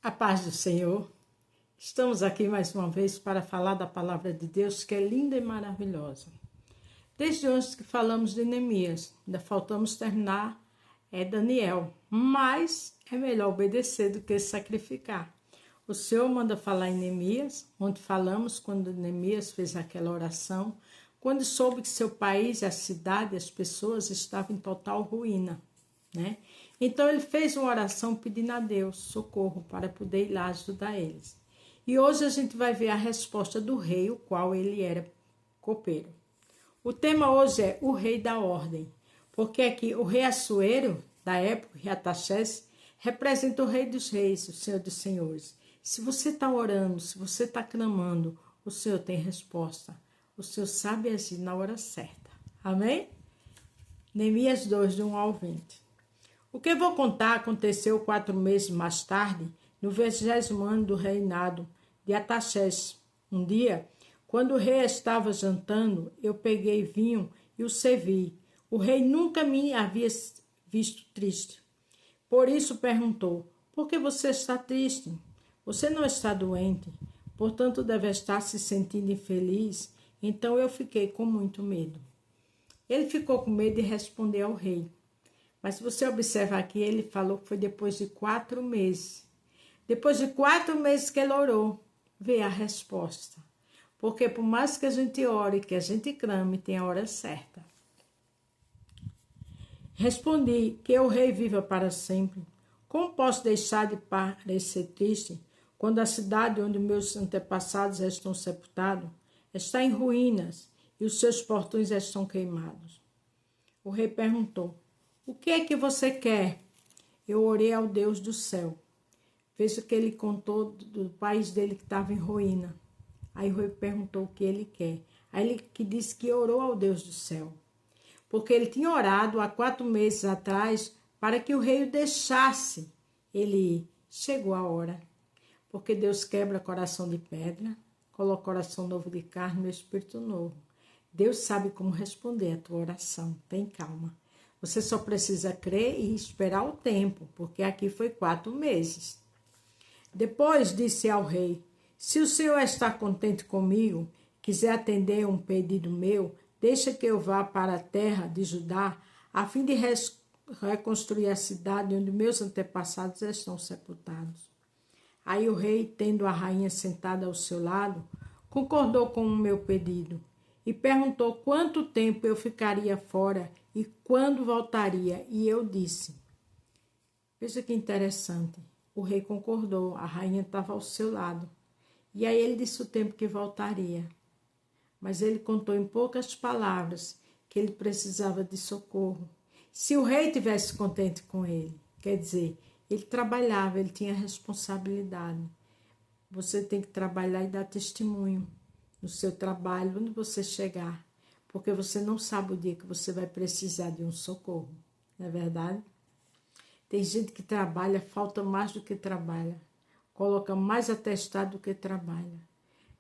A paz do Senhor. Estamos aqui mais uma vez para falar da palavra de Deus, que é linda e maravilhosa. Desde hoje que falamos de Neemias, ainda faltamos terminar Daniel, mas é melhor obedecer do que sacrificar. O Senhor manda falar em Neemias, onde falamos quando Neemias fez aquela oração, quando soube que seu país, a cidade, as pessoas estavam em total ruína, né? Então ele fez uma oração pedindo a Deus socorro para poder ir lá ajudar eles. E hoje a gente vai ver a resposta do rei, o qual ele era copeiro. O tema hoje é o rei da ordem, porque aqui o rei Assuero, da época, Artaxerxes, representa o rei dos reis, o Senhor dos senhores. Se você está orando, se você está clamando, o Senhor tem resposta. O Senhor sabe agir na hora certa. Amém? Neemias 2, de 1 ao 20. O que vou contar aconteceu 4 meses mais tarde, no 20º ano do reinado de Artaxerxes. Um dia, quando o rei estava jantando, eu peguei vinho e o servi. O rei nunca me havia visto triste. Por isso perguntou: por que você está triste? Você não está doente, portanto deve estar se sentindo infeliz. Então eu fiquei com muito medo. Ele ficou com medo de responder ao rei. Mas se você observar aqui, ele falou que foi depois de 4 meses. Depois de 4 meses que ele orou, veio a resposta. Porque por mais que a gente ore, que a gente clame, tem a hora certa. Respondi: que o rei viva para sempre. Como posso deixar de parecer triste quando a cidade onde meus antepassados estão sepultados está em ruínas e os seus portões estão queimados? O rei perguntou: o que é que você quer? Eu orei ao Deus do céu. Veja que ele contou do país dele que estava em ruína. Aí o rei perguntou o que ele quer. Aí ele que disse que orou ao Deus do céu. Porque ele tinha orado há 4 meses atrás para que o rei o deixasse ele ir. Chegou a hora. Porque Deus quebra coração de pedra, coloca coração novo de carne e espírito novo. Deus sabe como responder a tua oração. Tem calma. Você só precisa crer e esperar o tempo, porque aqui foi 4 meses. Depois disse ao rei: se o senhor está contente comigo, quiser atender um pedido meu, deixa que eu vá para a terra de Judá, a fim de reconstruir a cidade onde meus antepassados estão sepultados. Aí o rei, tendo a rainha sentada ao seu lado, concordou com o meu pedido e perguntou quanto tempo eu ficaria fora e quando voltaria. E eu disse: veja que interessante. O rei concordou, a rainha estava ao seu lado. E aí ele disse o tempo que voltaria. Mas ele contou em poucas palavras que ele precisava de socorro. Se o rei tivesse contente com ele, quer dizer, ele trabalhava, ele tinha responsabilidade. Você tem que trabalhar e dar testemunho no seu trabalho, onde você chegar. Porque você não sabe o dia que você vai precisar de um socorro. Não é verdade? Tem gente que trabalha, falta mais do que trabalha. Coloca mais atestado do que trabalha.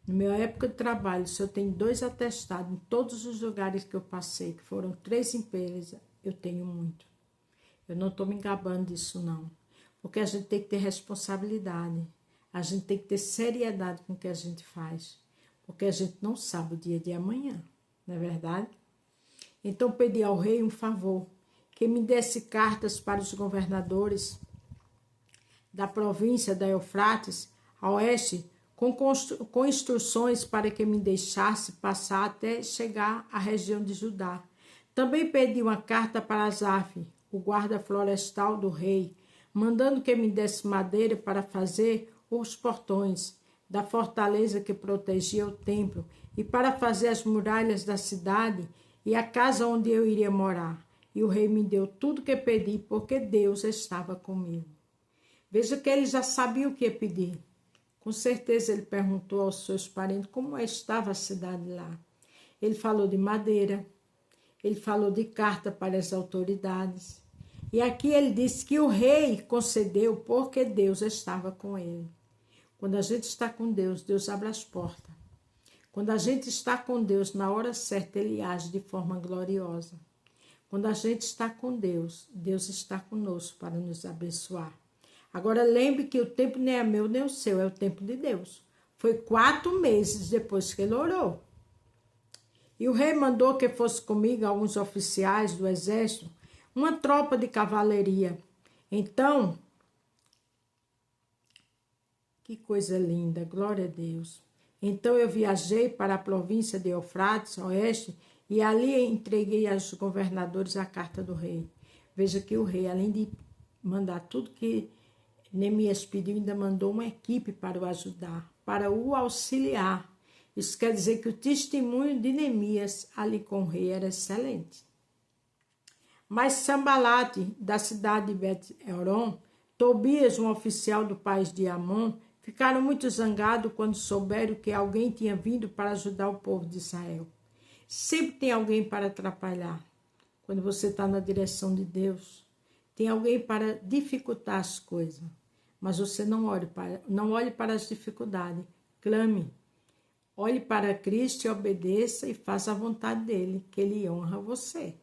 Na minha época de trabalho, se eu tenho 2 atestados em todos os lugares que eu passei, que foram 3 empresas, eu tenho muito. Eu não estou me gabando disso, não. Porque a gente tem que ter responsabilidade. A gente tem que ter seriedade com o que a gente faz. Porque a gente não sabe o dia de amanhã. Não é verdade? Então pedi ao rei um favor, que me desse cartas para os governadores da província da Eufrates, a oeste, com instruções para que me deixasse passar até chegar à região de Judá. Também pedi uma carta para Asaf, o guarda florestal do rei, mandando que me desse madeira para fazer os portões da fortaleza que protegia o templo e para fazer as muralhas da cidade e a casa onde eu iria morar. E o rei me deu tudo que pedi, porque Deus estava comigo. Veja que ele já sabia o que pedir. Com certeza ele perguntou aos seus parentes como estava a cidade lá. Ele falou de madeira, ele falou de carta para as autoridades. E aqui ele disse que o rei concedeu porque Deus estava com ele. Quando a gente está com Deus, Deus abre as portas. Quando a gente está com Deus, na hora certa, ele age de forma gloriosa. Quando a gente está com Deus, Deus está conosco para nos abençoar. Agora lembre que o tempo nem é meu nem o seu, é o tempo de Deus. Foi 4 meses depois que ele orou. E o rei mandou que fosse comigo alguns oficiais do exército, uma tropa de cavalaria. Então, que coisa linda, glória a Deus. Então eu viajei para a província de Eufrates, oeste, e ali entreguei aos governadores a carta do rei. Veja que o rei, além de mandar tudo que Neemias pediu, ainda mandou uma equipe para o ajudar, para o auxiliar. Isso quer dizer que o testemunho de Neemias ali com o rei era excelente. Mas Sambalate, da cidade de Bet-Horon, Tobias, um oficial do país de Amon, ficaram muito zangados quando souberam que alguém tinha vindo para ajudar o povo de Israel. Sempre tem alguém para atrapalhar. Quando você está na direção de Deus, tem alguém para dificultar as coisas. Mas você não olhe para as dificuldades. Clame. Olhe para Cristo e obedeça e faça a vontade dele, que ele honra você.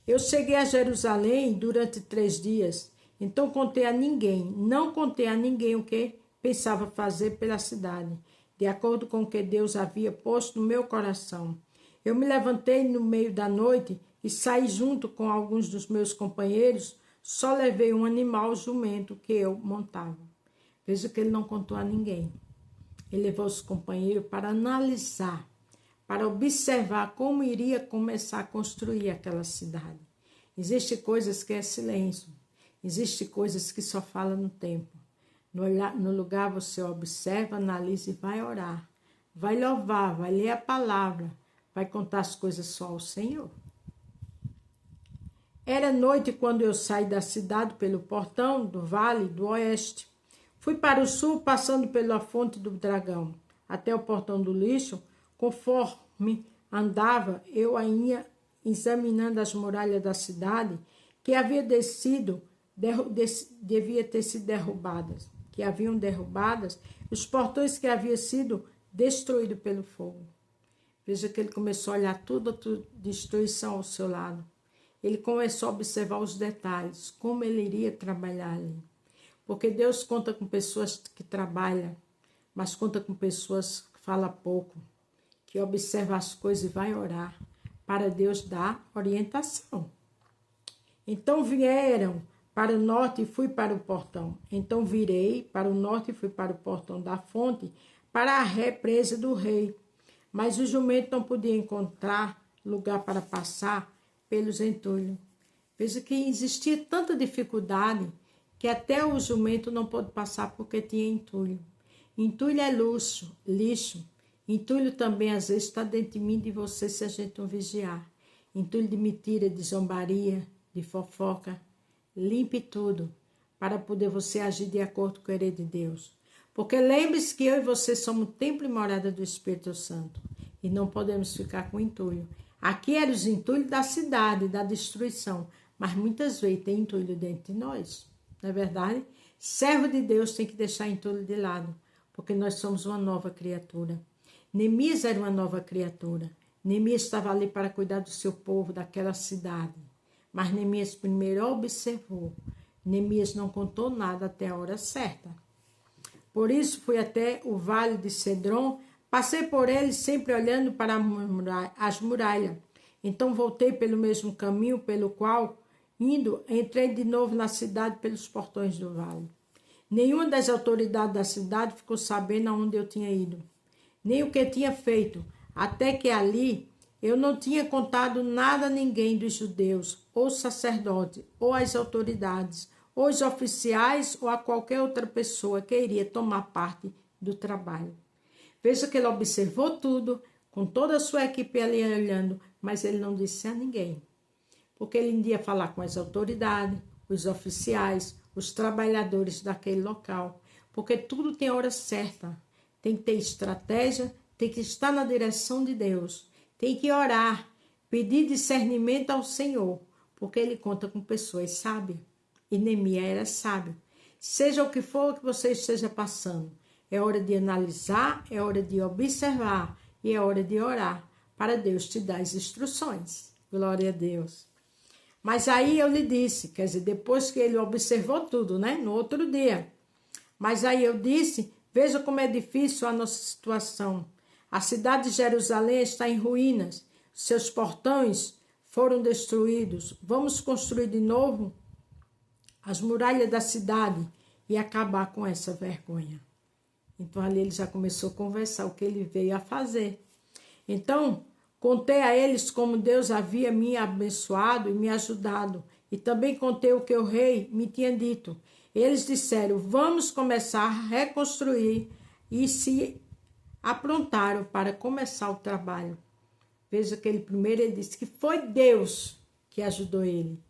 Eu cheguei a Jerusalém durante 3 dias, então não contei a ninguém o que pensava fazer pela cidade, de acordo com o que Deus havia posto no meu coração. Eu me levantei no meio da noite e saí junto com alguns dos meus companheiros, só levei um animal jumento que eu montava. Veja que ele não contou a ninguém. Ele levou os companheiros para analisar, para observar como iria começar a construir aquela cidade. Existem coisas que é silêncio, existem coisas que só fala no tempo. No lugar você observa, analisa e vai orar. Vai louvar, vai ler a palavra, vai contar as coisas só ao Senhor. Era noite quando eu saí da cidade pelo portão do vale do oeste. Fui para o sul, passando pela fonte do dragão, até o portão do lixo. Conforme andava, eu ia examinando as muralhas da cidade, que devia ter sido derrubadas, que haviam derrubadas, os portões que haviam sido destruídos pelo fogo. Veja que ele começou a olhar toda a destruição ao seu lado. Ele começou a observar os detalhes, como ele iria trabalhar ali. Porque Deus conta com pessoas que trabalham, mas conta com pessoas que falam pouco, que observam as coisas e vai orar, para Deus dar orientação. Então vieram para o norte e fui para o portão. Então virei para o norte e fui para o portão da fonte, para a represa do rei. Mas o jumento não podia encontrar lugar para passar pelos entulhos. Veja que existia tanta dificuldade que até o jumento não pôde passar porque tinha entulho. Entulho é lixo. Entulho também às vezes está dentro de mim e de você se a gente não vigiar. Entulho de mentira, de zombaria, de fofoca. Limpe tudo para poder você agir de acordo com o querer de Deus. Porque lembre-se que eu e você somos o templo e morada do Espírito Santo. E não podemos ficar com entulho. Aqui eram os entulhos da cidade, da destruição. Mas muitas vezes tem entulho dentro de nós. Não é verdade? Servo de Deus tem que deixar entulho de lado. Porque nós somos uma nova criatura. Neemias era uma nova criatura. Neemias estava ali para cuidar do seu povo, daquela cidade. Mas Neemias primeiro observou. Neemias não contou nada até a hora certa. Por isso fui até o vale de Cedron. Passei por ele sempre olhando para as muralhas. Então voltei pelo mesmo caminho pelo qual, indo, entrei de novo na cidade pelos portões do vale. Nenhuma das autoridades da cidade ficou sabendo aonde eu tinha ido, nem o que tinha feito, até que ali eu não tinha contado nada a ninguém dos judeus, ou sacerdotes, ou às autoridades, ou os oficiais, ou a qualquer outra pessoa que iria tomar parte do trabalho. Veja que ele observou tudo, com toda a sua equipe ali olhando, mas ele não disse a ninguém. Porque ele iria falar com as autoridades, os oficiais, os trabalhadores daquele local. Porque tudo tem hora certa. Tem que ter estratégia, tem que estar na direção de Deus. Tem que orar, pedir discernimento ao Senhor, porque ele conta com pessoas sábias. E Neemias era sábio. Seja o que for que você esteja passando, é hora de analisar, é hora de observar e é hora de orar para Deus te dar as instruções. Glória a Deus. Mas aí eu lhe disse, quer dizer, depois que ele observou tudo, né? No outro dia. Mas aí eu disse, veja como é difícil a nossa situação. A cidade de Jerusalém está em ruínas. Seus portões foram destruídos. Vamos construir de novo as muralhas da cidade e acabar com essa vergonha. Então ali ele já começou a conversar o que ele veio a fazer. Então, contei a eles como Deus havia me abençoado e me ajudado. E também contei o que o rei me tinha dito. Eles disseram, vamos começar a reconstruir, e se aprontaram para começar o trabalho. Veja que ele primeiro ele disse que foi Deus que ajudou ele.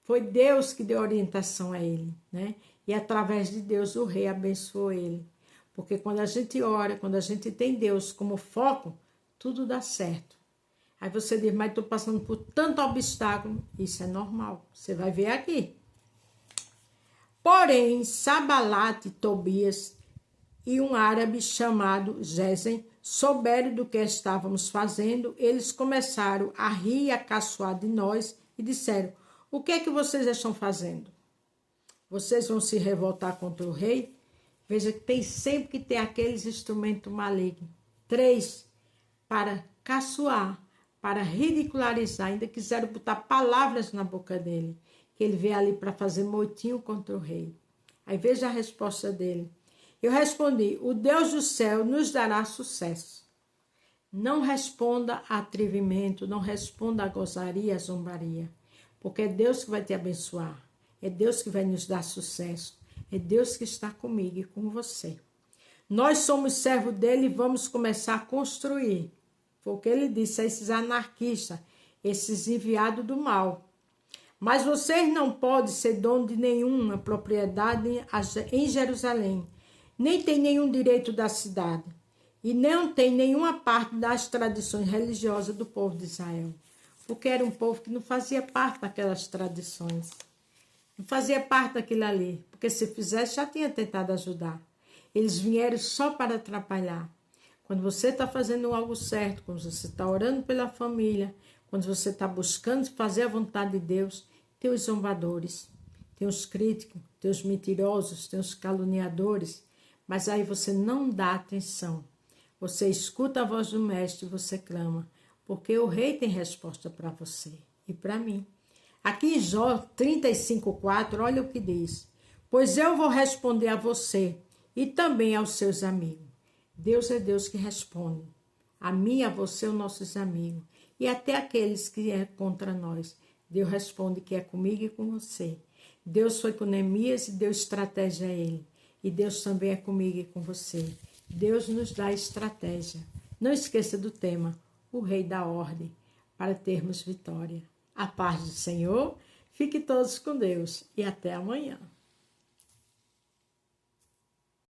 Foi Deus que deu orientação a ele, né? E através de Deus o rei abençoou ele. Porque quando a gente ora, quando a gente tem Deus como foco, tudo dá certo. Aí você diz, mas estou passando por tanto obstáculo. Isso é normal, você vai ver aqui. Porém, Sabalate, Tobias e um árabe chamado Gesem souberam do que estávamos fazendo. Eles começaram a rir e a caçoar de nós e disseram, o que é que vocês estão fazendo? Vocês vão se revoltar contra o rei? Veja que tem sempre que ter aqueles instrumentos malignos. 3, para caçoar, para ridicularizar. Ainda quiseram botar palavras na boca dele. Que ele veio ali para fazer moitinho contra o rei. Aí veja a resposta dele. Eu respondi, o Deus do céu nos dará sucesso. Não responda a atrevimento, não responda a gozaria, a zombaria. Porque é Deus que vai te abençoar. É Deus que vai nos dar sucesso. É Deus que está comigo e com você. Nós somos servos dele e vamos começar a construir. Foi o que ele disse a esses anarquistas, esses enviados do mal. Mas vocês não podem ser dono de nenhuma propriedade em Jerusalém, nem tem nenhum direito da cidade, e não tem nenhuma parte das tradições religiosas do povo de Israel, porque era um povo que não fazia parte daquelas tradições, não fazia parte daquilo ali, porque se fizesse já tinha tentado ajudar. Eles vieram só para atrapalhar. Quando você está fazendo algo certo, quando você está orando pela família, quando você está buscando fazer a vontade de Deus, tem os zombadores, tem os críticos, tem os mentirosos, tem os caluniadores, mas aí você não dá atenção. Você escuta a voz do mestre e você clama, porque o rei tem resposta para você e para mim. Aqui em Jó 35:4, olha o que diz. Pois eu vou responder a você e também aos seus amigos. Deus é Deus que responde. A mim e a você, os nossos amigos. E até aqueles que é contra nós. Deus responde que é comigo e com você. Deus foi com Neemias e deu estratégia a ele. E Deus também é comigo e com você. Deus nos dá estratégia. Não esqueça do tema, o Rei da Ordem, para termos vitória. A paz do Senhor, fique todos com Deus e até amanhã.